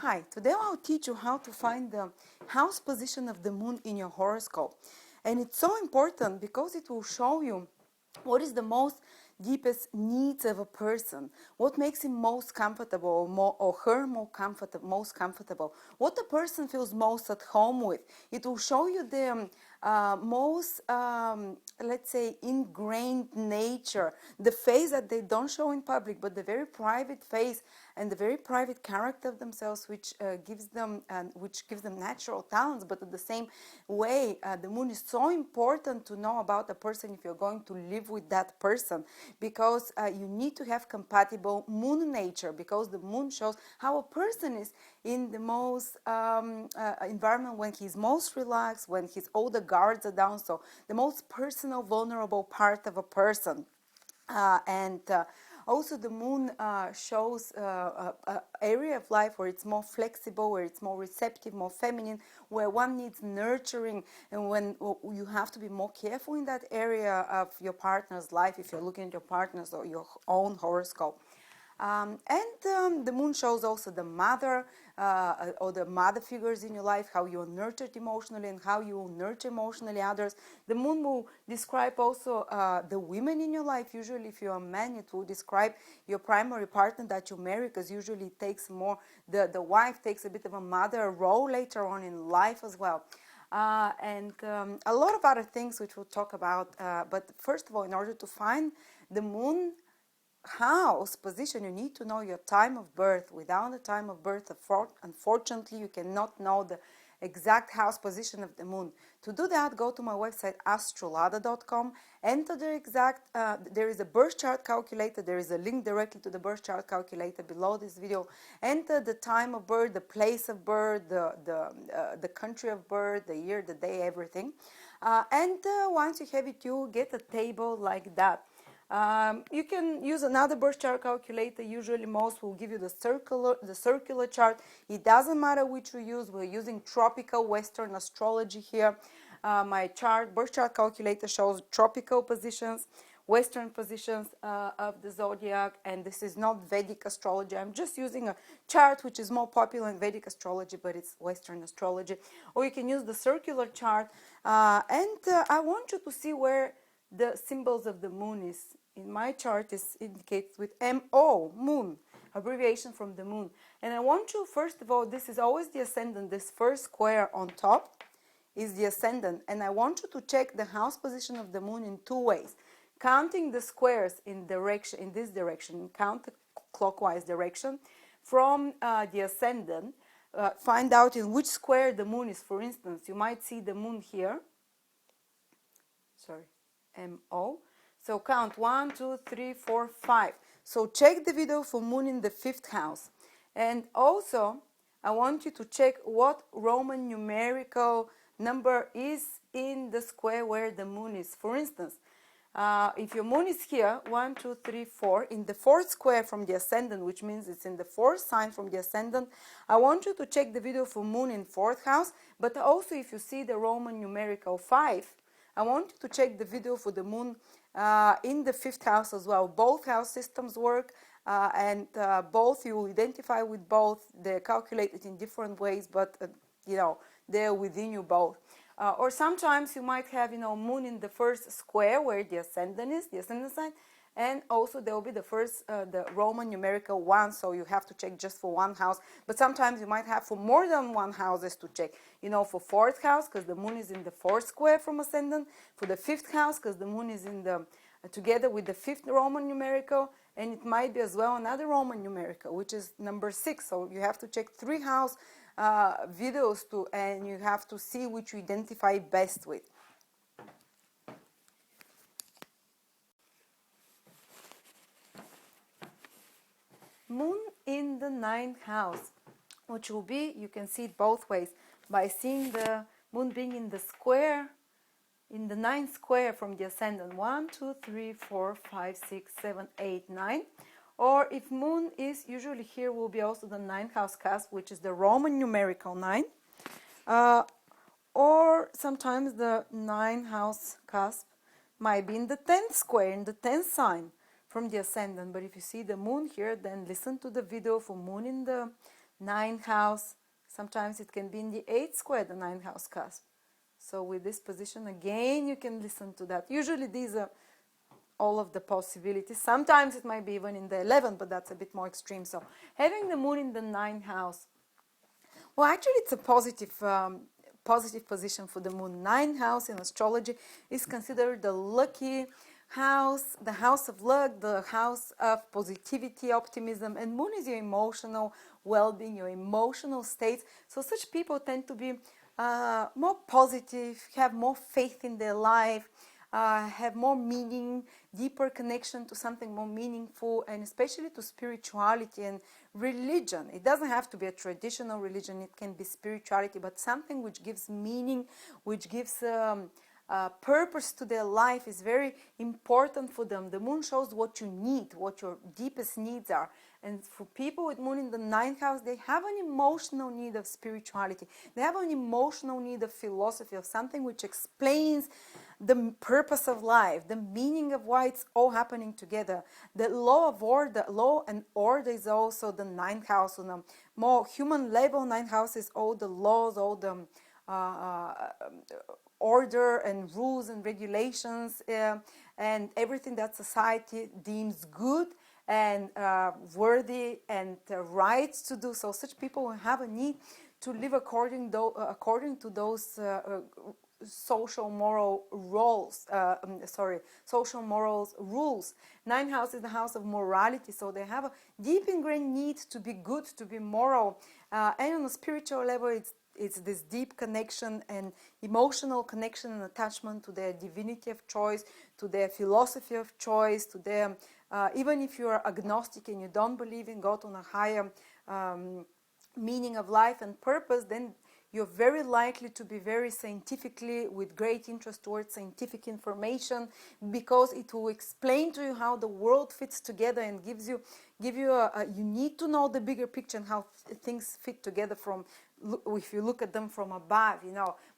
Hi, today I'll teach you how to find the house position of the moon in your horoscope. And it's so important because it will show you what is the most deepest needs of a person, what makes him most comfortable or her most comfortable, what the person feels most at home with. It will show you the most, let's say, ingrained nature, the face that they don't show in public, but the very private face and the very private character of themselves, which gives them natural talents. But at the same way, the moon is so important to know about a person if you're going to live with that person, because you need to have compatible moon nature, because the moon shows how a person is in the most environment when he's most relaxed, when all the guards are down, so the most personal, vulnerable part of a person. And also the moon shows an area of life where it's more flexible, where it's more receptive, more feminine, where one needs nurturing, and when you have to be more careful in that area of your partner's life if you're looking at your partner's or your own horoscope. And the moon shows also the mother or the mother figures in your life, how you're nurtured emotionally and how you will nurture emotionally others. The moon will describe also the women in your life. Usually if you're a man, it will describe your primary partner that you marry, because usually it takes more, the wife takes a bit of a mother role later on in life as well. And a lot of other things which we'll talk about. But first of all, in order to find the moon house position, you need to know your time of birth. Without the time of birth, unfortunately, you cannot know the exact house position of the moon. To do that, go to my website Lada.com, enter the exact, there is a birth chart calculator, there is a link directly to the birth chart calculator below this video. Enter the time of birth, the place of birth, the country of birth, the year, the day, everything. And once you have it, you get a table like that. You can use another birth chart calculator. Usually most will give you the circular chart. It doesn't matter which you use. We're using tropical Western astrology here. My birth chart calculator shows tropical positions, Western positions of the zodiac, and this is not Vedic astrology. I'm just using a chart which is more popular in Vedic astrology, but it's Western astrology. Or you can use the circular chart, and I want you to see where the symbols of the moon is. In my chart is indicates with MO, moon, abbreviation from the moon. And I want you, first of all, this is always the ascendant. This first square on top is the ascendant, and I want you to check the house position of the moon in two ways. Counting the squares in this direction, counterclockwise direction from the ascendant. Find out in which square the moon is. For instance, you might see the moon here. Sorry. MO. So count 1, 2, 3, 4, 5. So check the video for moon in the 5th house. And also, I want you to check what Roman numerical number is in the square where the moon is. For instance, if your moon is here, 1, 2, 3, 4, in the 4th square from the ascendant, which means it's in the 4th sign from the ascendant, I want you to check the video for moon in 4th house. But also, if you see the Roman numerical 5, I want you to check the video for the moon in the 5th house as well. Both house systems work, and both you identify with both. They're calculated in different ways, but they're within you both. Or sometimes you might have moon in the 1st square where the ascendant is, the ascendant sign, and also there will be the Roman numerical 1, so you have to check just for one house. But sometimes you might have for more than one houses to check. For 4th house, because the moon is in the 4th square from ascendant. For the 5th house, because the moon is in together with the 5th Roman numerical, and it might be as well another Roman numerical, which is number 6. So you have to check 3 house videos and you have to see which you identify best with. Moon in the 9th house, which will be, you can see it both ways, by seeing the moon being in the square, in the 9th square from the ascendant, 1, 2, 3, 4, 5, 6, 7, 8, 9. Or if moon is, usually here will be also the 9th house cusp, which is the Roman numerical 9. Or sometimes the 9th house cusp might be in the 10th square, in the 10th sign from the ascendant. But if you see the moon here, then listen to the video for moon in the Ninth house, sometimes it can be in the 8th square, the ninth house cusp. So with this position, again, you can listen to that. Usually these are all of the possibilities. Sometimes it might be even in the 11th, but that's a bit more extreme. So having the moon in the ninth house, well, actually, it's a positive position for the moon. Ninth house in astrology is considered the lucky house, the house of luck, the house of positivity, optimism, and moon is your emotional well-being, your emotional states. So such people tend to be more positive, have more faith in their life, have more meaning, deeper connection to something more meaningful, and especially to spirituality and religion. It doesn't have to be a traditional religion, it can be spirituality, but something which gives meaning, which gives purpose to their life is very important for them. The moon shows what you need, what your deepest needs are. And for people with moon in the ninth house, they have an emotional need of spirituality. They have an emotional need of philosophy, of something which explains the purpose of life, the meaning of why it's all happening together. The law of order, law and order is also the ninth house. On a more human level, ninth house is all the laws, all the order and rules and regulations, and everything that society deems good and worthy and right to do. So such people have a need to live according to those social moral roles, social morals rules. Ninth house is the house of morality, so they have a deep ingrained need to be good, to be moral, and on a spiritual level, it's this deep connection and emotional connection and attachment to their divinity of choice, to their philosophy of choice, to their, even if you are agnostic and you don't believe in God on a higher meaning of life and purpose, then you're very likely to be very scientifically with great interest towards scientific information, because it will explain to you how the world fits together and give you you need to know the bigger picture and how things fit together from, if you look at them from above,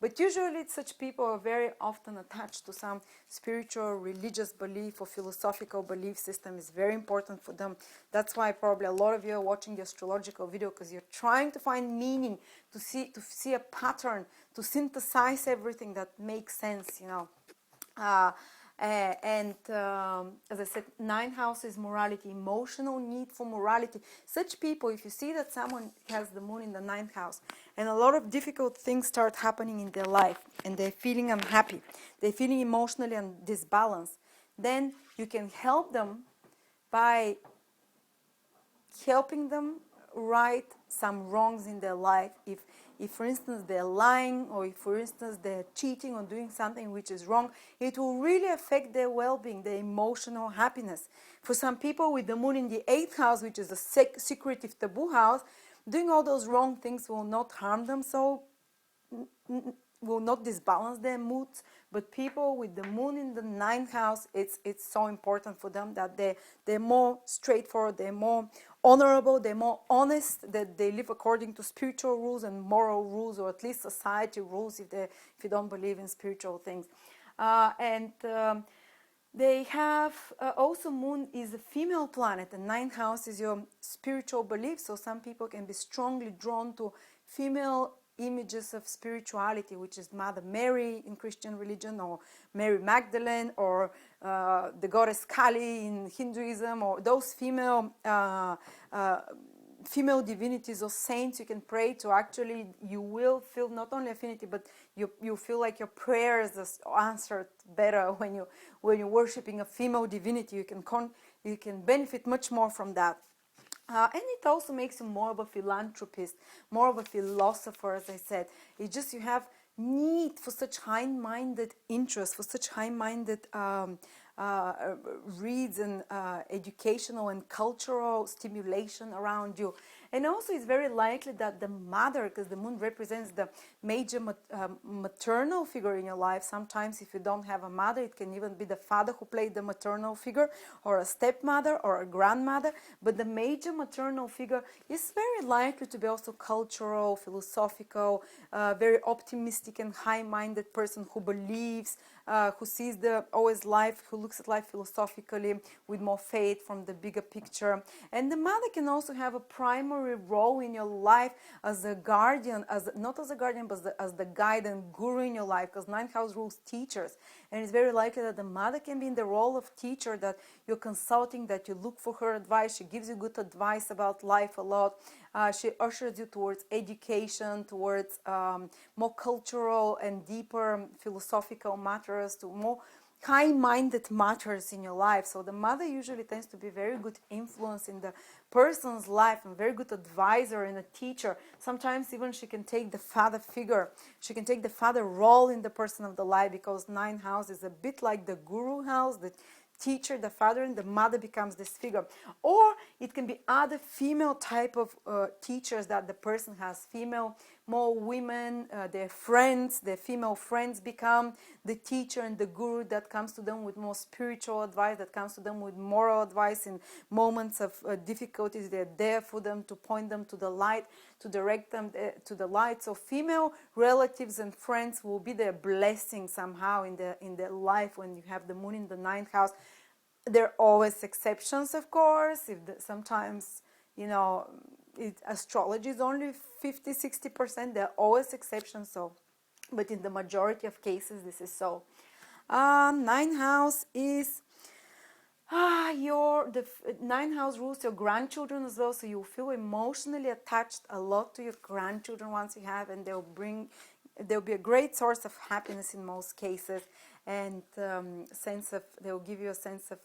But usually such people are very often attached to some spiritual, religious belief or philosophical belief system. Is very important for them. That's why probably a lot of you are watching the astrological video, because you're trying to find meaning, to see a pattern, to synthesize everything that makes sense, as I said, ninth house is morality, emotional need for morality. Such people, if you see that someone has the moon in the ninth house and a lot of difficult things start happening in their life and they're feeling unhappy, they're feeling emotionally disbalanced, then you can help them by helping them right some wrongs in their life. If for instance they're lying, or if for instance they're cheating or doing something which is wrong, it will really affect their well-being, their emotional happiness. For some people with the moon in the 8th house, which is a secretive taboo house, doing all those wrong things will not harm them, so will not disbalance their moods. But people with the moon in the ninth house, it's so important for them that they're more straightforward, they're more honorable, they're more honest, that they live according to spiritual rules and moral rules, or at least society rules if you don't believe in spiritual things. They have also, moon is a female planet, and ninth house is your spiritual belief, so some people can be strongly drawn to female images of spirituality, which is Mother Mary in Christian religion, or Mary Magdalene, or the goddess Kali in Hinduism, or those female divinities or saints you can pray to. Actually, you will feel not only affinity, but you feel like your prayers are answered better when you're worshiping a female divinity. You can benefit much more from that. And it also makes you more of a philanthropist, more of a philosopher, as I said. It's just you have need for such high-minded interests, for such high-minded reads and educational and cultural stimulation around you. And also it's very likely that the mother, because the moon represents the major maternal figure in your life. Sometimes if you don't have a mother, it can even be the father who played the maternal figure, or a stepmother, or a grandmother. But the major maternal figure is very likely to be also cultural, philosophical, very optimistic and high-minded person who believes, who sees who looks at life philosophically with more faith from the bigger picture. And the mother can also have a primary primary role in your life as a guardian, not as a guardian, but as the guide and guru in your life, because ninth house rules teachers. And it's very likely that the mother can be in the role of teacher, that you're consulting, that you look for her advice. She gives you good advice about life a lot. She ushers you towards education, towards more cultural and deeper philosophical matters, to more high-minded matters in your life. So the mother usually tends to be very good influence in the person's life, and very good advisor and a teacher. Sometimes even she can take the father figure. She can take the father role in the person of the life, because ninth house is a bit like the guru house, the teacher, the father, and the mother becomes this figure. Or it can be other female type of teachers that the person has. Female, more women, their friends, their female friends become the teacher and the guru that comes to them with more spiritual advice, that comes to them with moral advice in moments of difficulties. They're there for them, to point them to the light, to direct them to the light. So female relatives and friends will be their blessing somehow in their life when you have the moon in the ninth house. There are always exceptions, of course. Sometimes, astrology is only 50-60%. There are always exceptions. So, but in the majority of cases, this is so. Ninth house is the ninth house rules your grandchildren as well. So you feel emotionally attached a lot to your grandchildren once you have, and they'll be a great source of happiness in most cases, and they'll give you a sense of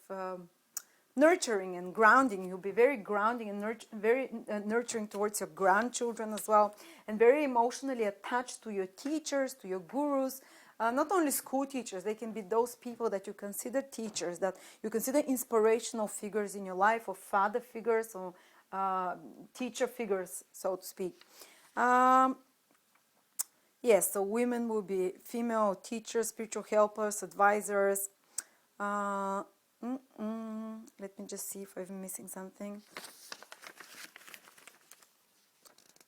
nurturing and grounding. You'll be very grounding and very nurturing towards your grandchildren as well, and very emotionally attached to your teachers, to your gurus. Not only school teachers, they can be those people that you consider teachers, that you consider inspirational figures in your life, or father figures, or teacher figures, so to speak. Yes, so women will be female teachers, spiritual helpers, advisors. Let me just see if I'm missing something.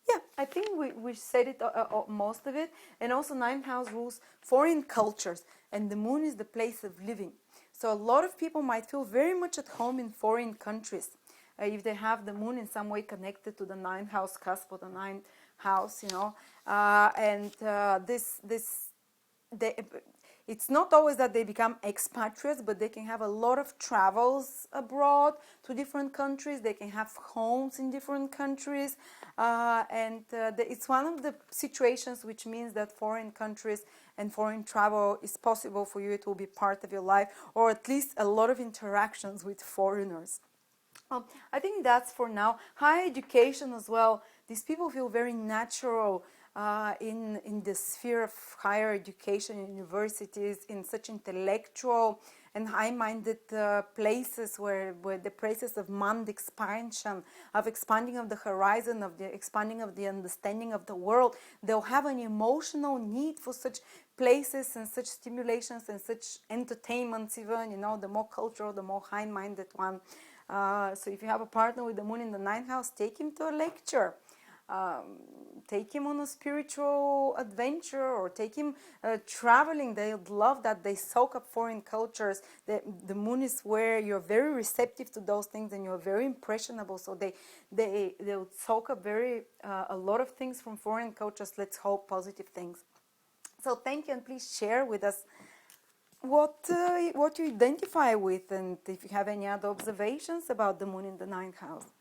Yeah, I think we said it, most of it. And also ninth house rules foreign cultures, and the moon is the place of living. So a lot of people might feel very much at home in foreign countries if they have the moon in some way connected to the ninth house cusp, or the ninth house, it's not always that they become expatriates, but they can have a lot of travels abroad to different countries. They can have homes in different countries, it's one of the situations which means that foreign countries and foreign travel is possible for you. It will be part of your life, or at least a lot of interactions with foreigners. I think that's for now. Higher education as well. These people feel very natural in the sphere of higher education, universities, in such intellectual and high-minded places where the places of mind expansion, of expanding of the horizon, of the expanding of the understanding of the world. They'll have an emotional need for such places and such stimulations and such entertainments even, the more cultural, the more high-minded one. So if you have a partner with the moon in the ninth house, take him to a lecture. Take him on a spiritual adventure, or take him traveling. They love that. They soak up foreign cultures. The moon is where you're very receptive to those things, and you're very impressionable. So they'll soak up a lot of things from foreign cultures. Let's hope positive things. So thank you, and please share with us what you identify with, and if you have any other observations about the moon in the ninth house.